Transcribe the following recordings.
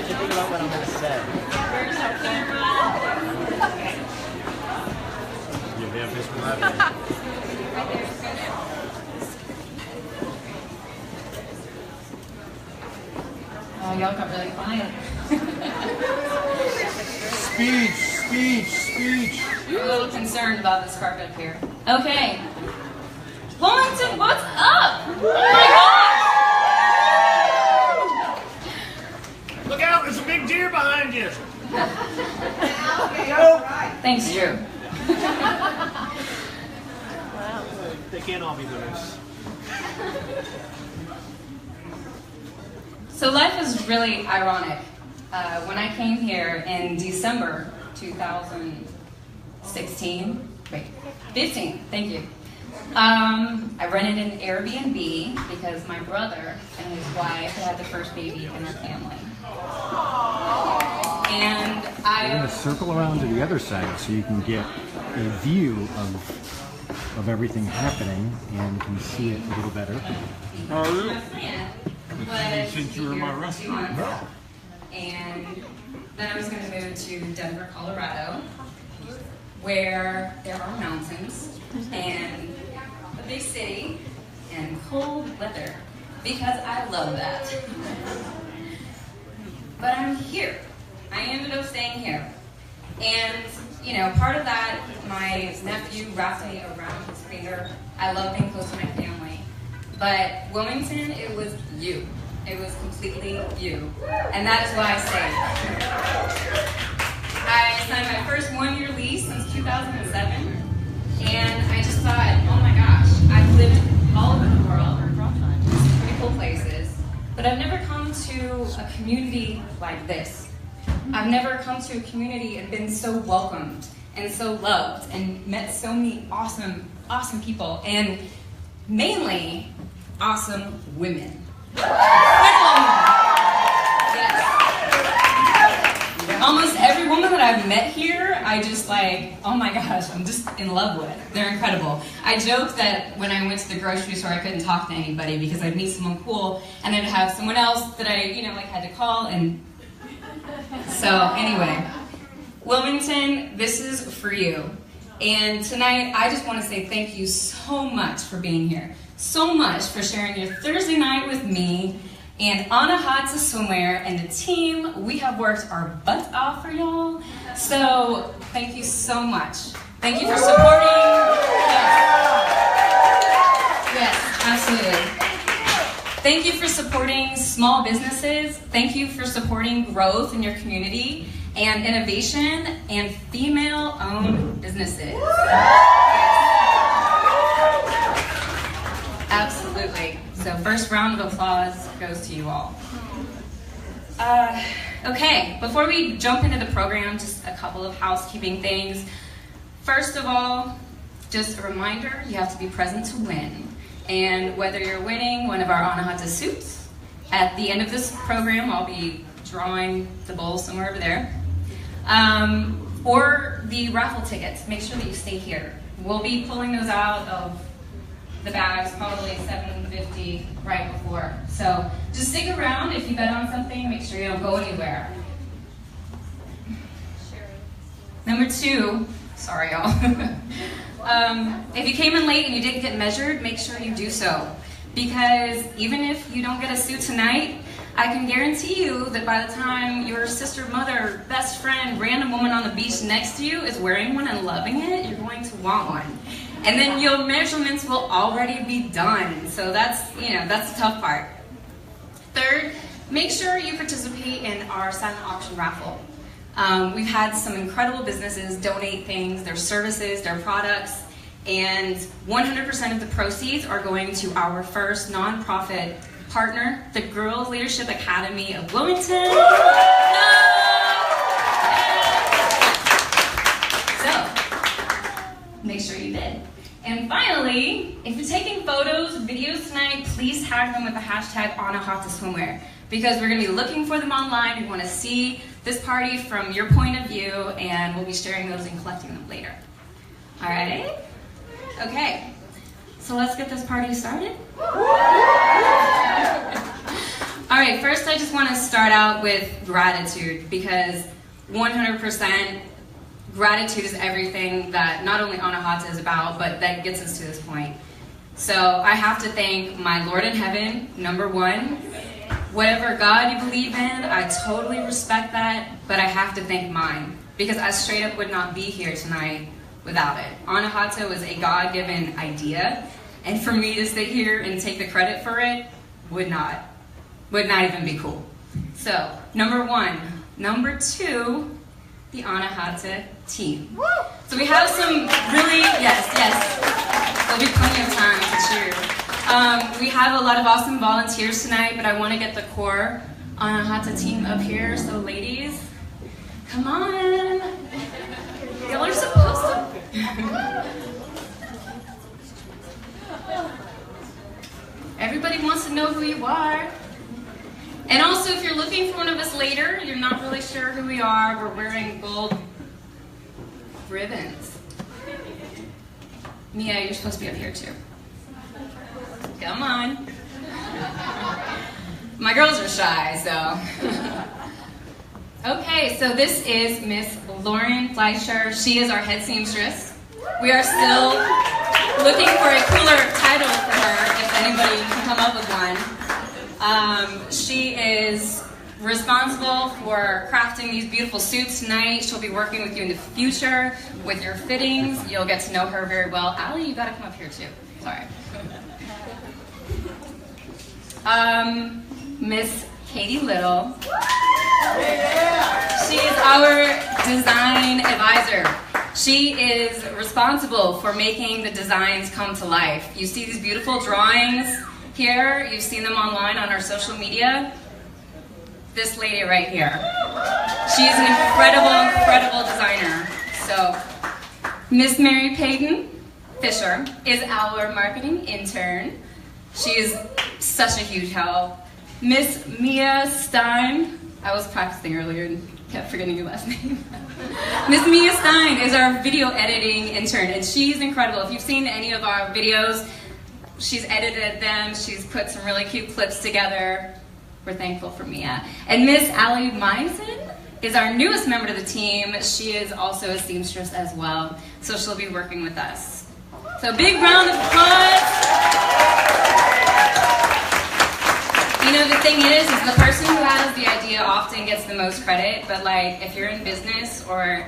I should think about what I'm going to say. Where's our camera? You have this one right Oh, y'all got really quiet. Speech. I'm a little concerned about this carpet up here. Okay. Wilmington, what's up? Oh my gosh! Look out, there's a big deer behind you. Thanks, Drew. They can't all be winners. So life is really ironic. When I came here in December 2016, 15, thank you. I rented an Airbnb because my brother and his wife had the first baby in their family. And We're going to circle around to the other side so you can get a view of everything happening and can see it a little better. Since you were in my restaurant. And then I was going to move to Denver, Colorado, where there are mountains and a big city and cold weather, because I love that. But I'm here. I ended up staying here. And, you know, part of that, my nephew wrapped me around his finger. I love being close to my family. But Wilmington, it was you. It was completely you. And that is why I stayed. I signed my first one-year lease since 2007. And I just thought, oh my gosh, I've lived all over the world, some pretty cool places, but I've never come to a community like this. I've never come to a community and been so welcomed and so loved and met so many awesome, awesome people, and mainly awesome women. Yes. Almost every woman that I've met here, I just like, oh my gosh, I'm just in love with. They're incredible. I joked that when I went to the grocery store, I couldn't talk to anybody because I'd meet someone cool and I'd have someone else that I, like had to call. And so anyway, Wilmington, this is for you. And tonight, I just want to say thank you so much for being here. So much for sharing your Thursday night with me and Anahata Swimwear and the team. We have worked our butts off for y'all. So thank you so much. Thank you for supporting. Yes, absolutely. Thank you for supporting small businesses. Thank you for supporting growth in your community and innovation and female-owned businesses. Absolutely. So first round of applause goes to you all. Okay, before we jump into the program, just a couple of housekeeping things. First of all, just a reminder, you have to be present to win. And whether you're winning one of our Anahata suits, at the end of this program, I'll be drawing the bowl somewhere over there, or the raffle tickets, make sure that you stay here. We'll be pulling those out of the bags probably 7:50 right before. So just stick around. If you bet on something, make sure you don't go anywhere. Number 2, sorry y'all. If you came in late and you didn't get measured, make sure you do so. Because even if you don't get a suit tonight, I can guarantee you that by the time your sister, mother, best friend, random woman on the beach next to you is wearing one and loving it, you're going to want one. And then your measurements will already be done. So that's the tough part. Third, make sure you participate in our silent auction raffle. We've had some incredible businesses donate things, their services, their products, and 100% of the proceeds are going to our first nonprofit partner, the Girls Leadership Academy of Wilmington. So, make sure you bid. And finally, if you're taking photos, videos tonight, please tag them with the hashtag Anahata Swimwear, because we're going to be looking for them online. We want to see this party from your point of view, and we'll be sharing those and collecting them later. All right? Okay. So let's get this party started. All right, first I just want to start out with gratitude, because 100% gratitude is everything that not only Anahata is about, but that gets us to this point. So I have to thank my Lord in heaven, number one. Whatever God you believe in, I totally respect that, but I have to thank mine, because I straight up would not be here tonight without it. Anahata was a God-given idea, and for me to sit here and take the credit for it would not even be cool. So, number one. Number two, the Anahata team. So we have some really, yes, there'll be plenty of time to cheer. We have a lot of awesome volunteers tonight, but I want to get the core Anahata team up here. So ladies, come on. Y'all are supposed to. Everybody wants to know who you are. And also, if you're looking for one of us later, you're not really sure who we are, we're wearing gold ribbons. Mia, you're supposed to be up here too. Come on. My girls are shy, so. Okay, so this is Miss Lauren Fleischer. She is our head seamstress. We are still looking for a cooler title for her, if anybody can come up with one. She is responsible for crafting these beautiful suits tonight. She'll be working with you in the future with your fittings. You'll get to know her very well. Allie, you gotta come up here too. Sorry. Miss Katie Little. She is our design advisor. She is responsible for making the designs come to life. You see these beautiful drawings here. You've seen them online on our social media. This lady right here. She's an incredible designer. So, Miss Mary Payton Fisher is our marketing intern. She is such a huge help. Miss Mia Stein, I was practicing earlier and kept forgetting your last name. Miss Mia Stein is our video editing intern, and she's incredible. If you've seen any of our videos, she's edited them, she's put some really cute clips together. We're thankful for Mia. And Miss Allie Meisen is our newest member to the team. She is also a seamstress as well, so she'll be working with us. So big round of applause. You know, the thing is the person who has the idea often gets the most credit, but like, if you're in business or,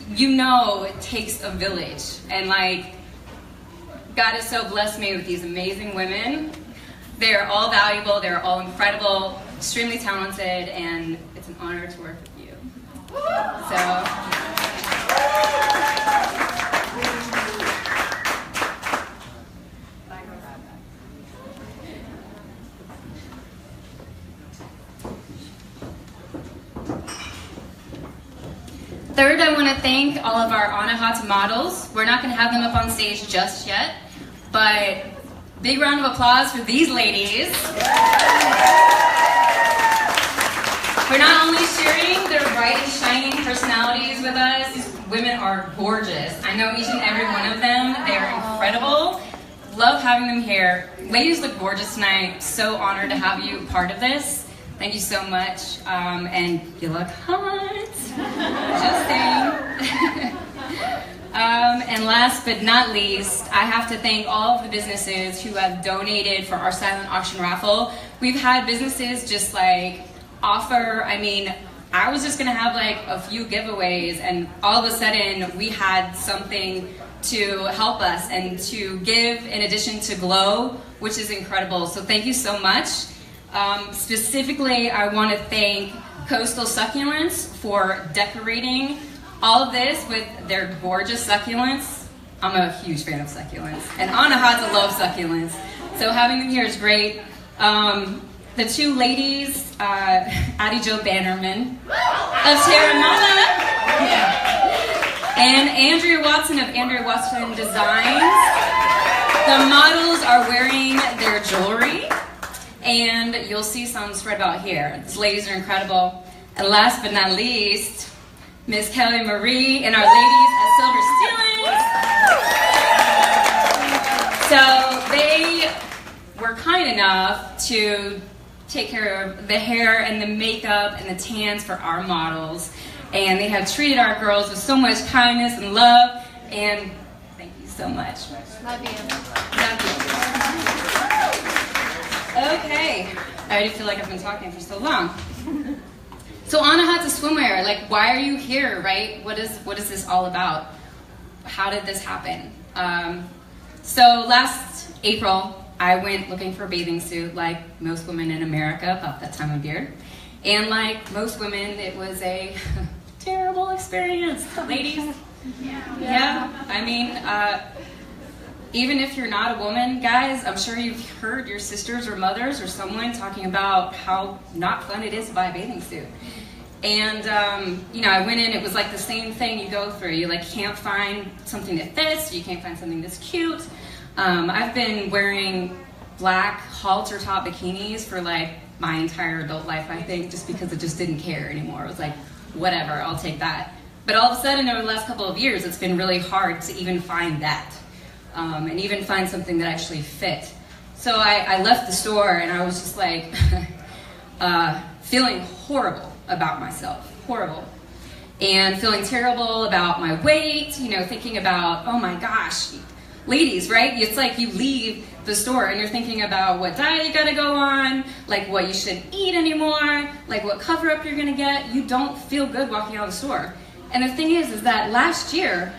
you know, it takes a village. And like, God has so blessed me with these amazing women. They're all valuable, they're all incredible, extremely talented, and it's an honor to work with you. So. Third, I want to thank all of our Anahata models. We're not going to have them up on stage just yet, but big round of applause for these ladies. For not only sharing their bright and shining personalities with us, these women are gorgeous. I know each and every one of them. They are incredible. Love having them here. Ladies look gorgeous tonight. So honored to have you part of this. Thank you so much, and you look hot, just saying. And last but not least, I have to thank all of the businesses who have donated for our silent auction raffle. We've had businesses just like offer, I mean, I was just gonna have like a few giveaways, and all of a sudden we had something to help us and to give in addition to Glow, which is incredible. So thank you so much. Specifically, I want to thank Coastal Succulents for decorating all of this with their gorgeous succulents. I'm a huge fan of succulents, and Anahata loves succulents, so having them here is great. The two ladies, Addie Jo Bannerman of Terramana, and Andrea Watson of Andrea Watson Designs. The models are wearing their jewelry, and you'll see some spread out here. These ladies are incredible. And last but not least, Miss Kelly Marie and our ladies at Silver Ceilings. So they were kind enough to take care of the hair and the makeup and the tans for our models. And they have treated our girls with so much kindness and love. And thank you so much. Love you. Love you. Okay. I already feel like I've been talking for so long. So Anahata Swimwear, like, why are you here, right? What is this all about? How did this happen? So last April, I went looking for a bathing suit, like most women in America about that time of year. And like most women, it was a terrible experience. Ladies? Yeah. I mean, even if you're not a woman, guys, I'm sure you've heard your sisters or mothers or someone talking about how not fun it is to buy a bathing suit. And, you know, I went in, it was like the same thing you go through. You like can't find something that fits, you can't find something that's cute. I've been wearing black halter top bikinis for like my entire adult life, I think, just because I just didn't care anymore. It was like, whatever, I'll take that. But all of a sudden, over the last couple of years, it's been really hard to even find that. And even find something that actually fit. So I left the store and I was just like feeling horrible about myself, horrible. And feeling terrible about my weight, you know, thinking about, oh my gosh, ladies, right? It's like you leave the store and you're thinking about what diet you gotta go on, like what you shouldn't eat anymore, like what cover up you're gonna get. You don't feel good walking out of the store. And the thing is that last year,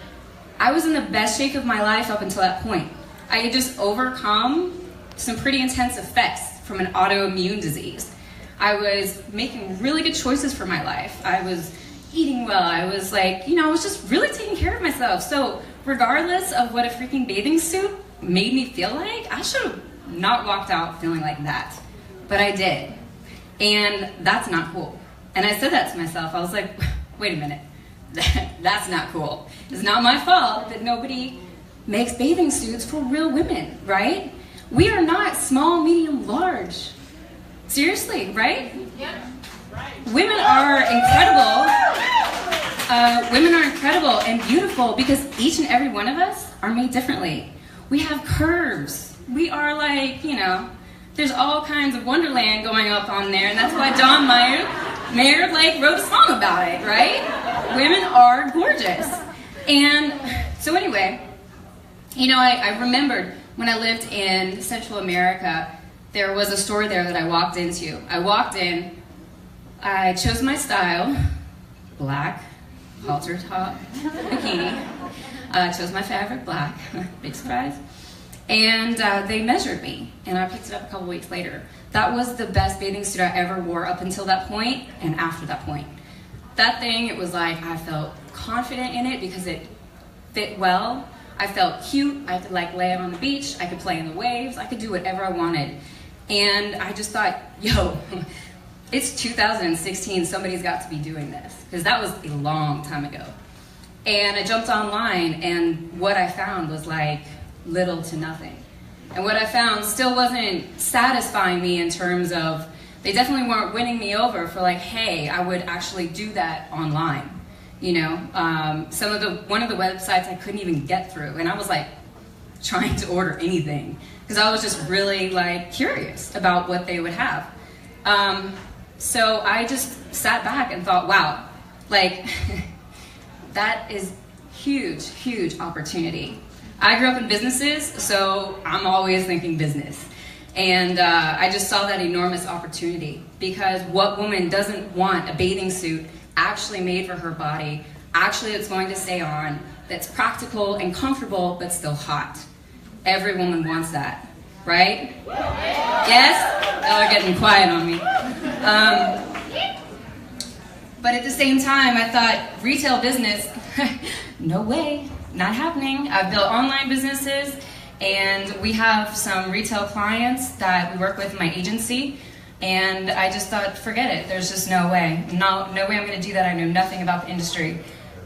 I was in the best shape of my life up until that point. I had just overcome some pretty intense effects from an autoimmune disease. I was making really good choices for my life. I was eating well. I was like, you know, I was just really taking care of myself. So regardless of what a freaking bathing suit made me feel like, I should have not walked out feeling like that. But I did. And that's not cool. And I said that to myself. I was like, wait a minute. That's not cool. It's not my fault that nobody makes bathing suits for real women, right? We are not small, medium, large. Seriously, right? Yeah. Women are incredible. Women are incredible and beautiful because each and every one of us are made differently. We have curves. We are like, you know, there's all kinds of wonderland going up on there, and that's why John Mayer like wrote a song about it, right? Women are gorgeous. And so anyway, you know, I remembered when I lived in Central America, there was a store there that I walked into. I walked in, I chose my style, black, halter top, bikini. Chose my fabric, black, big surprise. And they measured me, and I picked it up a couple weeks later. That was the best bathing suit I ever wore up until that point and after that point. That thing, it was like I felt confident in it because it fit well. I felt cute. I could like lay out on the beach. I could play in the waves. I could do whatever I wanted. And I just thought, yo, it's 2016. Somebody's got to be doing this, because that was a long time ago. And I jumped online, and what I found was like little to nothing. And what I found still wasn't satisfying me in terms of, they definitely weren't winning me over for like, hey, I would actually do that online. You know, one of the websites I couldn't even get through, and I was like trying to order anything because I was just really like curious about what they would have. So I just sat back and thought, wow, like that is huge, huge opportunity. I grew up in businesses, so I'm always thinking business. And I just saw that enormous opportunity, because what woman doesn't want a bathing suit actually made for her body, actually that's going to stay on, that's practical and comfortable, but still hot? Every woman wants that, right? Yes? Y'all are getting quiet on me. But at the same time, I thought, retail business, no way, not happening. I've built online businesses, and we have some retail clients that we work with in my agency, and I just thought, forget it, there's just no way. No way I'm gonna do that. I know nothing about the industry.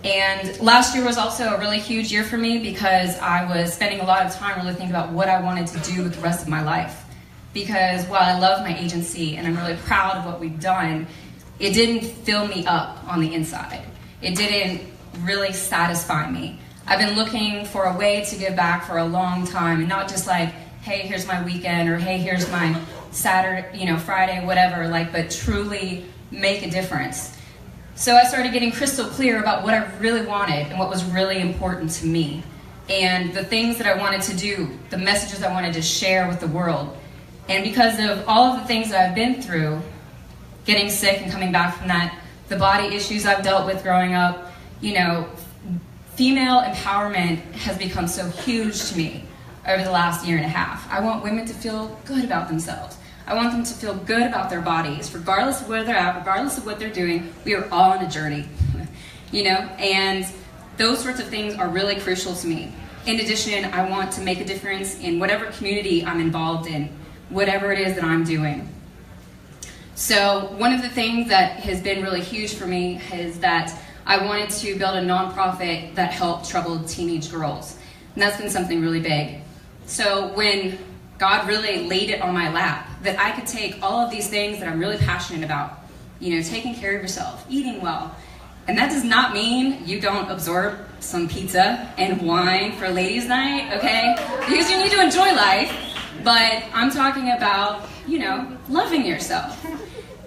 And last year was also a really huge year for me, because I was spending a lot of time really thinking about what I wanted to do with the rest of my life. Because while I love my agency and I'm really proud of what we've done, it didn't fill me up on the inside. It didn't really satisfy me. I've been looking for a way to give back for a long time, and not just like, hey, here's my weekend, or hey, here's my Saturday, you know, Friday, whatever, like, but truly make a difference. So I started getting crystal clear about what I really wanted and what was really important to me, and the things that I wanted to do, the messages I wanted to share with the world. And because of all of the things that I've been through, getting sick and coming back from that, the body issues I've dealt with growing up, you know, female empowerment has become so huge to me over the last year and a half. I want women to feel good about themselves. I want them to feel good about their bodies, regardless of where they're at, regardless of what they're doing. We are all on a journey, you know, and those sorts of things are really crucial to me. In addition, I want to make a difference in whatever community I'm involved in, whatever it is that I'm doing. So one of the things that has been really huge for me is that I wanted to build a nonprofit that helped troubled teenage girls. And that's been something really big. So when God really laid it on my lap, that I could take all of these things that I'm really passionate about, you know, taking care of yourself, eating well. And that does not mean you don't absorb some pizza and wine for ladies' night, okay? Because you need to enjoy life. But I'm talking about, you know, loving yourself.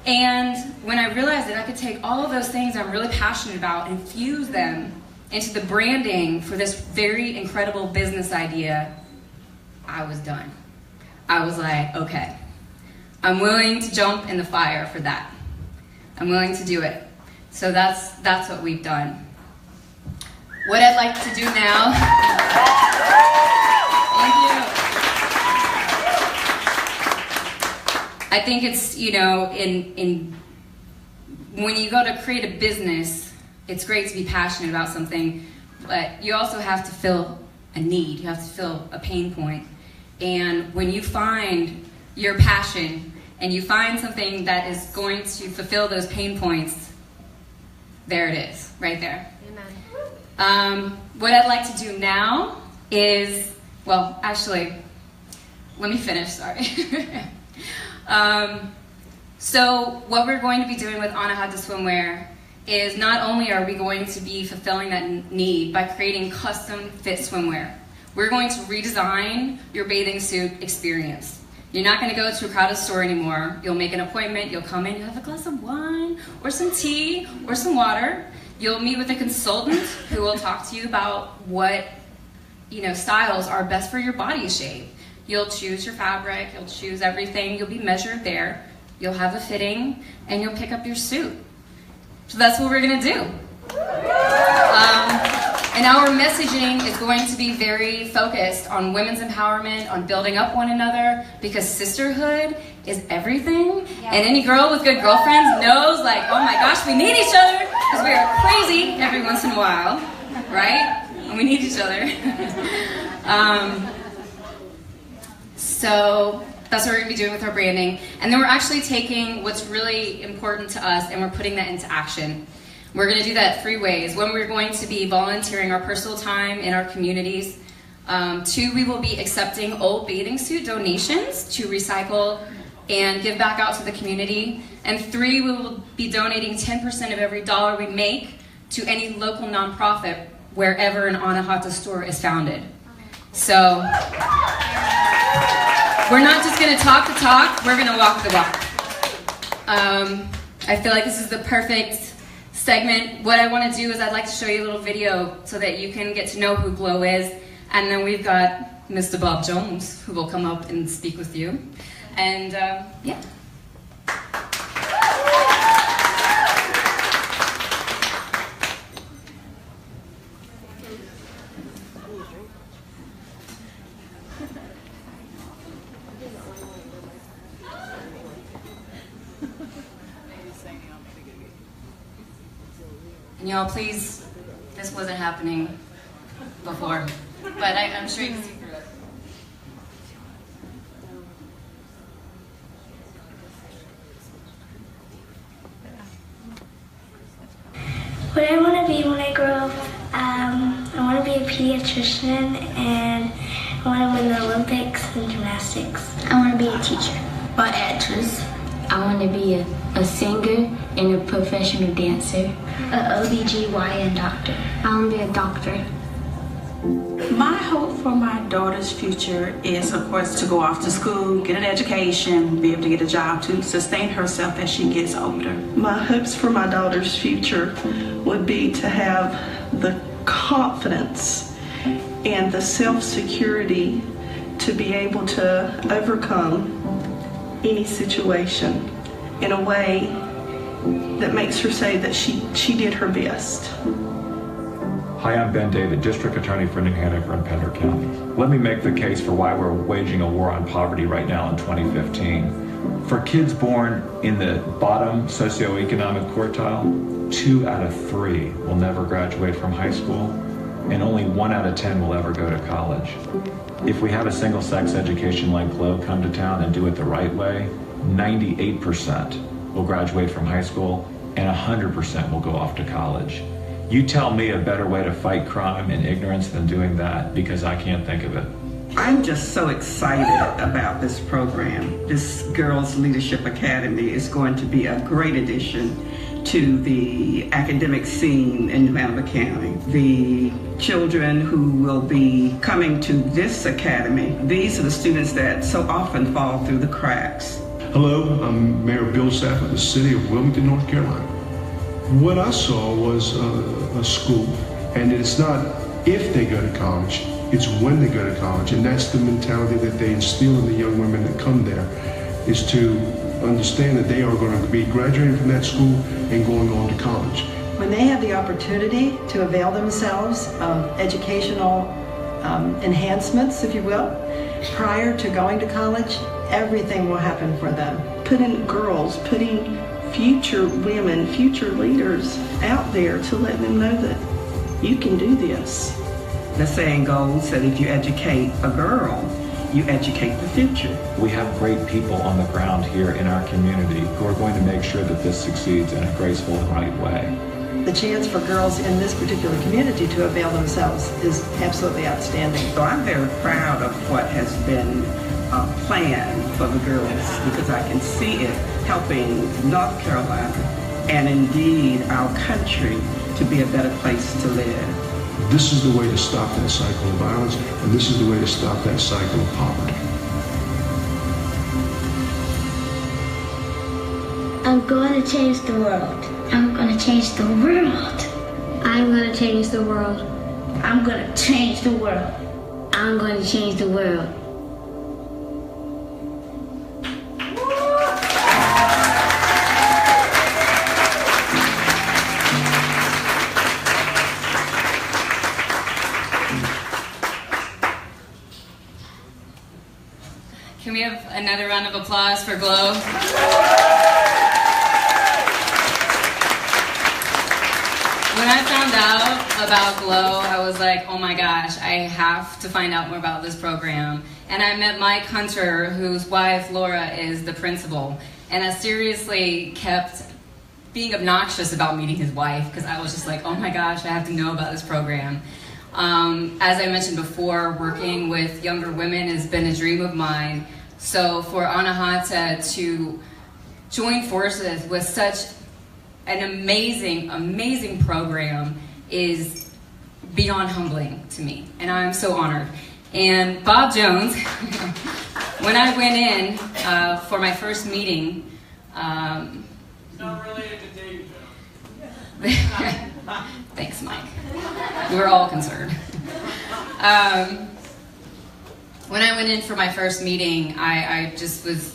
And when I realized that I could take all of those things I'm really passionate about and fuse them into the branding for this very incredible business idea, I was done. I was like, okay, I'm willing to jump in the fire for that. I'm willing to do it. So that's what we've done. What I'd like to do now, thank you. I think it's, you know, when you go to create a business, it's great to be passionate about something, but you also have to fill a need. You have to fill a pain point. And when you find your passion and you find something that is going to fulfill those pain points, there it is, right there. Amen. What I'd like to do now is, well, actually, let me finish, sorry. So what we're going to be doing with Anahata Swimwear is not only are we going to be fulfilling that need by creating custom fit swimwear, we're going to redesign your bathing suit experience. You're not going to go to a crowded store anymore. You'll make an appointment, you'll come in, you'll have a glass of wine or some tea or some water. You'll meet with a consultant who will talk to you about what, you know, styles are best for your body shape. You'll choose your fabric, you'll choose everything, you'll be measured there, you'll have a fitting, and you'll pick up your suit. So that's what we're gonna do. And our messaging is going to be very focused on women's empowerment, on building up one another, because sisterhood is everything. Yeah. And any girl with good girlfriends knows, like, oh my gosh, we need each other, because we are crazy every once in a while, right? And we need each other. So that's what we're going to be doing with our branding. And then we're actually taking what's really important to us and we're putting that into action. We're going to do that 3 ways. One, we're going to be volunteering our personal time in our communities. 2, we will be accepting old bathing suit donations to recycle and give back out to the community. And 3, we will be donating 10% of every dollar we make to any local nonprofit wherever an Anahata store is founded. So we're not just going to talk the talk, we're going to walk the walk. I feel like this is the perfect segment. What I want to do is I'd like to show you a little video so that you can get to know who Glow is. And then we've got Mr. Bob Jones, who will come up and speak with you. And yeah. And y'all, please, this wasn't happening before, but I'm sure you can see through it. What I want to be when I grow up, I want to be a pediatrician and I want to win the Olympics in gymnastics. I want to be a teacher or actress. I want to be a singer and a professional dancer. A OBGYN doctor. I want to be a doctor. My hope for my daughter's future is, of course, to go off to school, get an education, be able to get a job to sustain herself as she gets older. My hopes for my daughter's future would be to have the confidence and the self-security to be able to overcome any situation in a way that makes her say that she did her best. Hi, I'm Ben David, District Attorney for New Hanover and Pender County. Let me make the case for why we're waging a war on poverty right now in 2015. For kids born in the bottom socioeconomic quartile, 2 out of 3 will never graduate from high school, and only 1 out of 10 will ever go to college. If we have a single-sex education like GLOW come to town and do it the right way, 98% will graduate from high school and 100% will go off to college. You tell me a better way to fight crime and ignorance than doing that, because I can't think of it. I'm just so excited about this program. This Girls Leadership Academy is going to be a great addition to the academic scene in New Hanover County. The children who will be coming to this academy, these are the students that so often fall through the cracks. Hello, I'm Mayor Bill Sapp of the city of Wilmington, North Carolina. What I saw was a school, and it's not if they go to college, it's when they go to college, and that's the mentality that they instill in the young women that come there, is to understand that they are going to be graduating from that school and going on to college. When they have the opportunity to avail themselves of educational enhancements, if you will, prior to going to college, everything will happen for them. Putting girls, putting future women, future leaders out there to let them know that you can do this. The saying goes that if you educate a girl, you educate the future. We have great people on the ground here in our community who are going to make sure that this succeeds in a graceful and right way. The chance for girls in this particular community to avail themselves is absolutely outstanding. So I'm very proud of what has been planned for the girls, because I can see it helping North Carolina and indeed our country to be a better place to live. This is the way to stop that cycle of violence, and this is the way to stop that cycle of poverty. I'm going to change the world. I'm going to change the world. I'm going to change the world. I'm going to change the world. I'm going to change the world. Can we have another round of applause for GLOW? When I found out about GLOW, I was like, oh my gosh, I have to find out more about this program. And I met Mike Hunter, whose wife, Laura, is the principal. And I seriously kept being obnoxious about meeting his wife, because I was just like, oh my gosh, I have to know about this program. As I mentioned before, working with younger women has been a dream of mine. So for Anahata to join forces with such an amazing, amazing program is beyond humbling to me, and I'm so honored. And Bob Jones, when I went in for my first meeting, Not related to David Jones. Thanks, Mike. We're all concerned. When I went in for my first meeting, I just was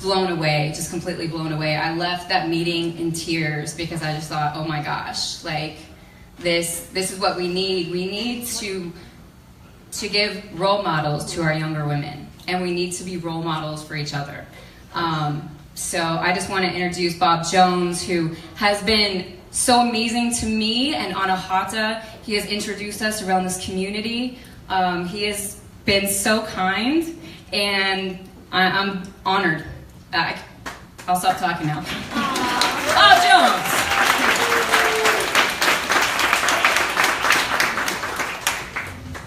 blown away, just completely blown away. I left that meeting in tears because I just thought, oh my gosh, like this is what we need. We need to give role models to our younger women, and we need to be role models for each other. So I just want to introduce Bob Jones, who has been so amazing to me and Anahata. He has introduced us around this community. He has been so kind, and I'm honored. I'll stop talking now. Bob Jones!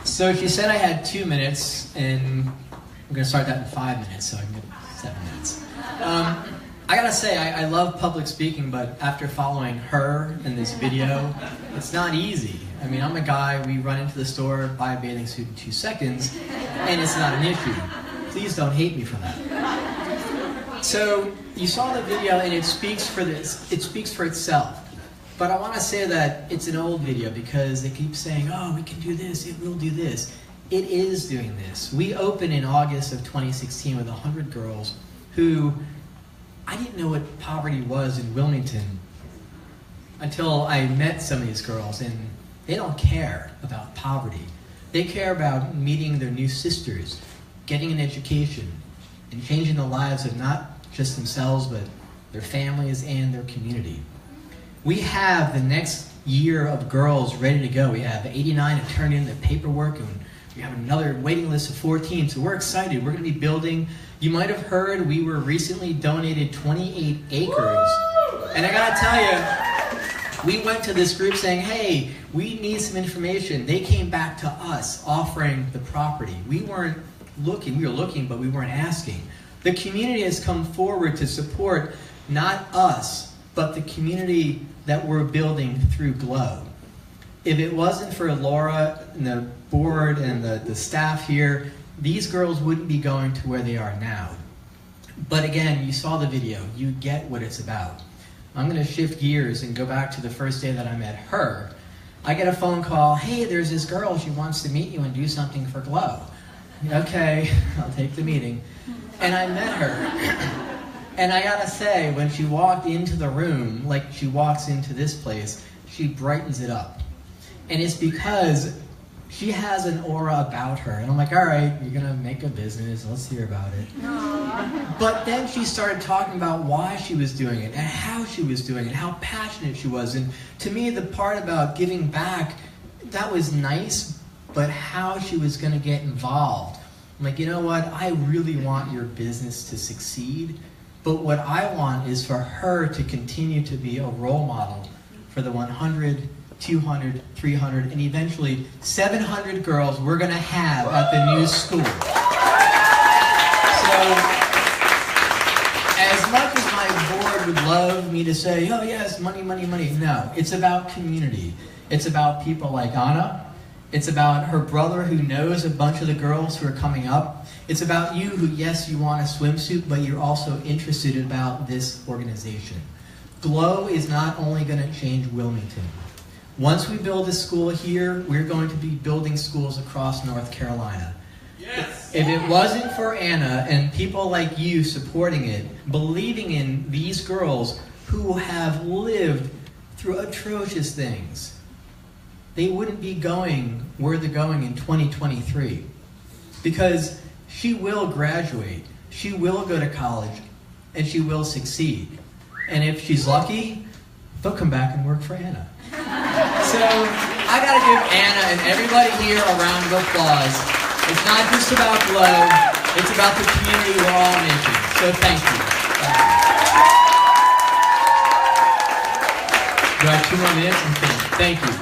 So she said I had 2 minutes, and I'm going to start that in 5 minutes, so I can get 7 minutes. I gotta say, I love public speaking, but after following her in this video, it's not easy. I mean, I'm a guy, we run into the store, buy a bathing suit in 2 seconds, and it's not an issue. Please don't hate me for that. So, you saw the video and it speaks for itself. But I want to say that it's an old video because they keep saying, oh, we can do this, it will do this. It is doing this. We opened in August of 2016 with 100 girls who, I didn't know what poverty was in Wilmington until I met some of these girls, and they don't care about poverty. They care about meeting their new sisters, getting an education, and changing the lives of not just themselves, but their families and their community. We have the next year of girls ready to go. We have 89 to turn in the paperwork, and we have another waiting list of 14, so we're excited. We're going to be building. You might have heard we were recently donated 28 acres. Woo! And I got to tell you, we went to this group saying, hey, we need some information. They came back to us offering the property. We weren't looking. We were looking, but we weren't asking. The community has come forward to support not us, but the community that we're building through GLOW. If it wasn't for Laura and the board and the staff here, these girls wouldn't be going to where they are now. But again, you saw the video. You get what it's about. I'm going to shift gears and go back to the first day that I met her. I get a phone call, hey, there's this girl, she wants to meet you and do something for GLOW. Okay, I'll take the meeting. And I met her. And I gotta say, when she walked into the room, like she walks into this place, she brightens it up. And it's because she has an aura about her. And I'm like, all right, you're gonna make a business, let's hear about it. Aww. But then she started talking about why she was doing it, and how she was doing it, how passionate she was. And to me, the part about giving back, that was nice, but how she was gonna get involved. I'm like, you know what, I really want your business to succeed. But what I want is for her to continue to be a role model for the 100, 200, 300, and eventually 700 girls we're going to have at the new school. So, as much as my board would love me to say, oh yes, money, money, money, no. It's about community. It's about people like Anna. It's about her brother who knows a bunch of the girls who are coming up. It's about you who, yes, you want a swimsuit, but you're also interested about this organization. GLOW is not only going to change Wilmington. Once we build a school here, we're going to be building schools across North Carolina. Yes. If it wasn't for Anna and people like you supporting it, believing in these girls who have lived through atrocious things, they wouldn't be going where they're going in 2023. Because she will graduate, she will go to college, and she will succeed. And if she's lucky, they'll come back and work for Anna. So I gotta give Anna and everybody here a round of applause. It's not just about GLOW, it's about the community we're all making. So thank you. Do I have 2 more minutes? I'm finished. Thank you.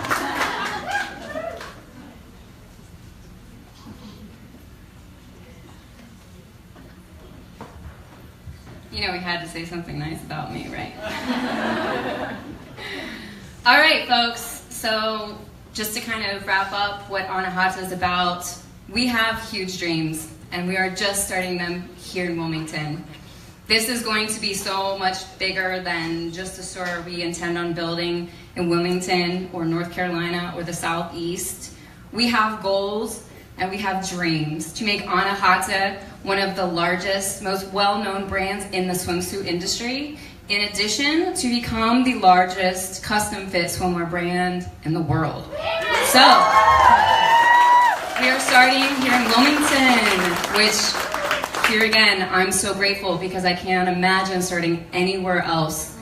You know we had to say something nice about me, right? All right, folks. So just to kind of wrap up what Anahata is about, we have huge dreams, and we are just starting them here in Wilmington. This is going to be so much bigger than just a store we intend on building in Wilmington or North Carolina or the Southeast. We have goals and we have dreams to make Anahata one of the largest, most well-known brands in the swimsuit industry, in addition to become the largest custom fit swimwear brand in the world. So, we are starting here in Wilmington, which, here again, I'm so grateful because I can't imagine starting anywhere else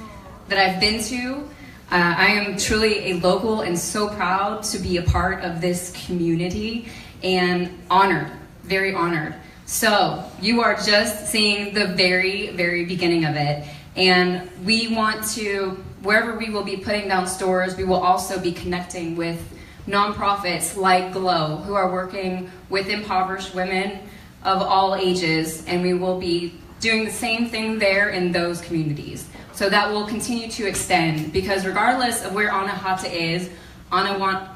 that I've been to. I am truly a local and so proud to be a part of this community and honored, very honored. So you are just seeing the very, very beginning of it. And we want to, wherever we will be putting down stores, we will also be connecting with nonprofits like GLOW, who are working with impoverished women of all ages. And we will be doing the same thing there in those communities. So that will continue to extend, because regardless of where Anahata is, Anahata,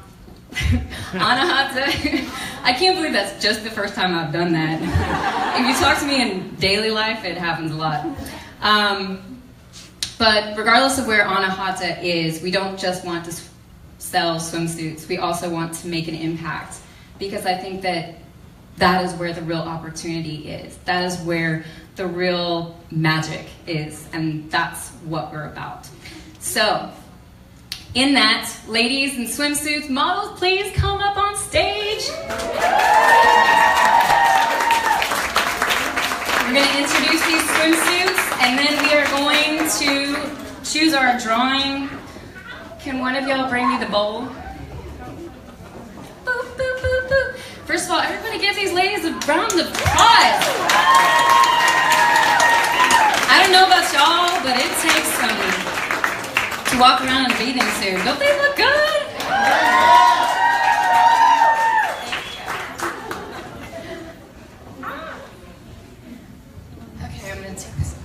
I can't believe that's just the first time I've done that. If you talk to me in daily life, it happens a lot. But regardless of where Anahata is, we don't just want to sell swimsuits, we also want to make an impact, because I think that that is where the real opportunity is. That is where the real magic is, and that's what we're about. So, in that, ladies in swimsuits, models, please come up on stage. We're going to introduce these swimsuits, and then we are going to choose our drawing. Can one of y'all bring me the bowl? Boop, boop, boop, boop. First of all, everybody give these ladies a round of applause. I don't know about y'all, but it takes some to walk around in a bathing suit. Don't they look good? Okay, I'm gonna take this.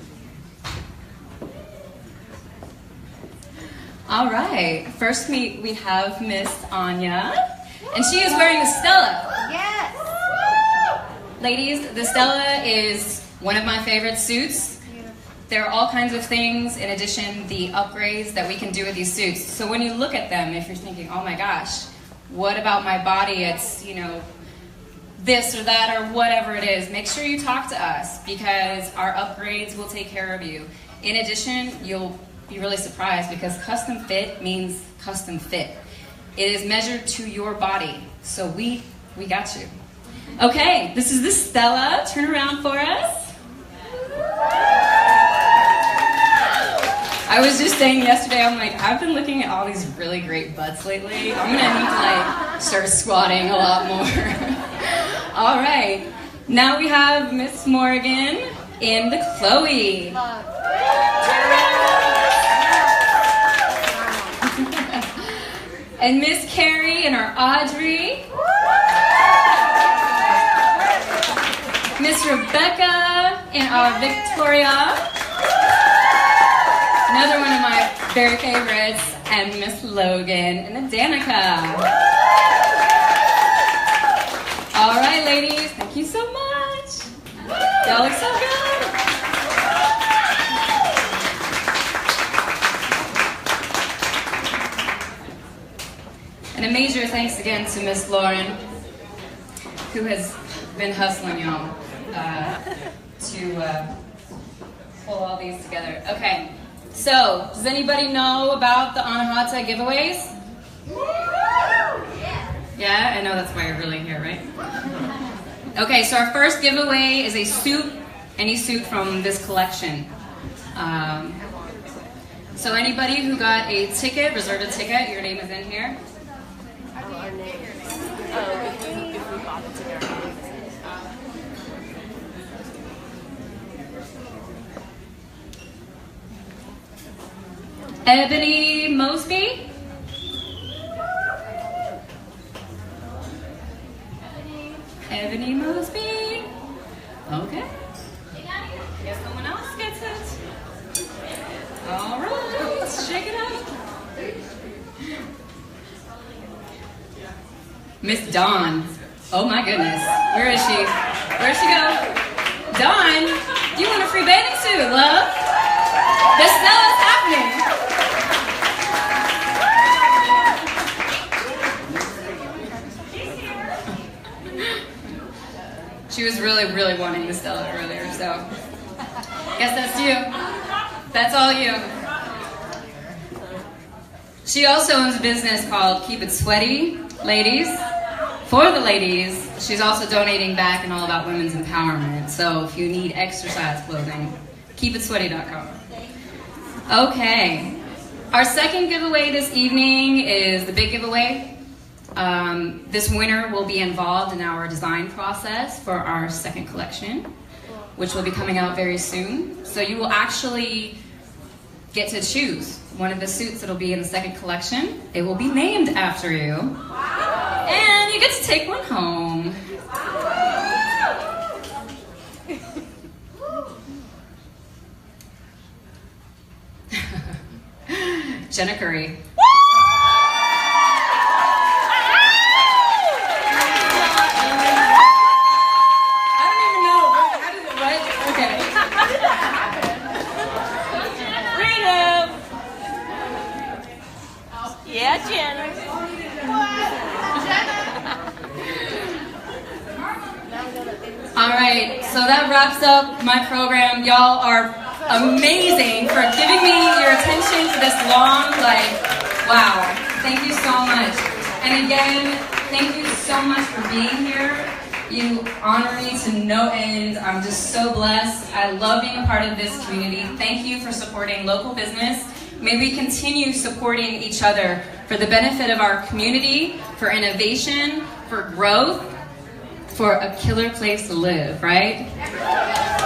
All right, first we have Miss Anya, and she is wearing a Stella. Yes! Ladies, the Stella is one of my favorite suits. There are all kinds of things, in addition, the upgrades that we can do with these suits. So when you look at them, if you're thinking, oh my gosh, what about my body? It's, you know, this or that or whatever it is. Make sure you talk to us, because our upgrades will take care of you. In addition, you'll be really surprised, because custom fit means custom fit. It is measured to your body. So we got you. Okay, this is the Stella. Turn around for us. I was just saying yesterday, I'm like, I've been looking at all these really great butts lately. I'm gonna need to like start squatting a lot more. All right, now we have Miss Morgan in the Chloe. And Miss Carrie in our Audrey. Miss Rebecca in our Victoria. Another one of my very favorites, and Miss Logan in the Danica. All right, ladies, thank you so much. Y'all look so good. And a major thanks again to Miss Lauren, who has been hustling y'all to pull all these together. Okay. So, does anybody know about the Anahata giveaways? Yeah, I know that's why you're really here, right? Okay, so our first giveaway is a suit, any suit from this collection. So anybody who got a ticket, reserved a ticket, your name is in here. Our name. Oh, if we bought the ticket, our name is in. Ebony Mosby. Ebony Mosby. Okay. Guess someone else gets it. All right, shake it up. Miss Dawn. Oh my goodness. Where is she? Where'd she go? Dawn, you want a free bathing suit, love? The snow is happening. She was really wanting the Stella earlier, so guess that's you. That's all you. She also owns a business called Keep It Sweaty, ladies. For the ladies, she's also donating back and all about women's empowerment. So if you need exercise clothing, keepitsweaty.com. Okay. Our second giveaway this evening is the big giveaway. This winner will be involved in our design process for our second collection, which will be coming out very soon. So you will actually get to choose one of the suits that will be in the second collection. It will be named after you. And you get to take one home. Jenna Curry. Yeah, Jenna. All right, so that wraps up my program. Y'all are amazing for giving me your attention for this long, wow. Thank you so much. And again, thank you so much for being here. You honor me to no end. I'm just so blessed. I love being a part of this community. Thank you for supporting local business. May we continue supporting each other for the benefit of our community, for innovation, for growth, for a killer place to live, right?